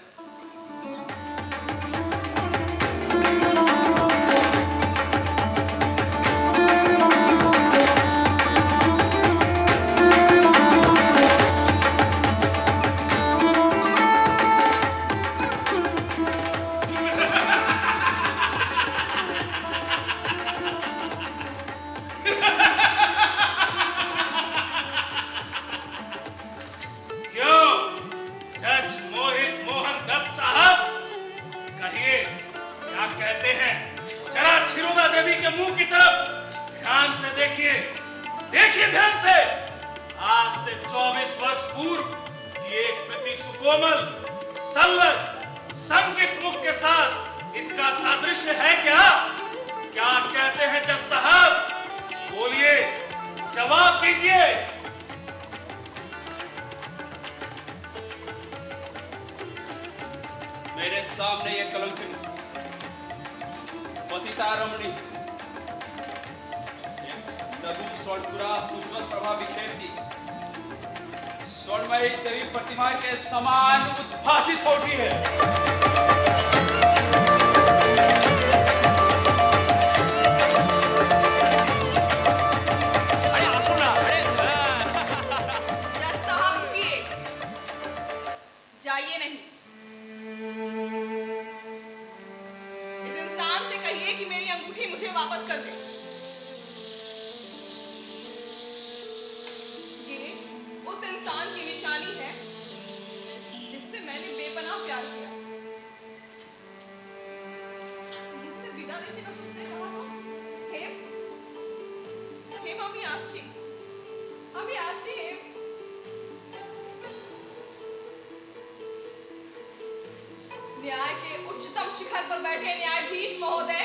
न्याय के उच्चतम शिखर पर बैठे न्यायाधीश महोदय,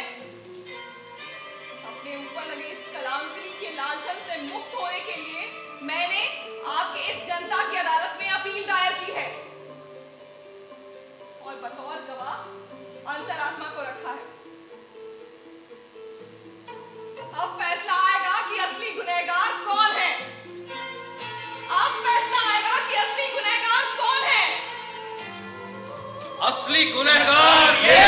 अपने ऊपर लगे इस कलंकनी के लांछन से मुक्त होने के लिए मैंने आपके इस जनता की अदालत में अपील दायर की है और बतौर गवाह अंतरात्मा को रखा है। अब फैसला आएगा कि असली गुनहगार कौन है। अब फैसला आएगा कि असली गुनहगार कौन है। असली गुनहगार ये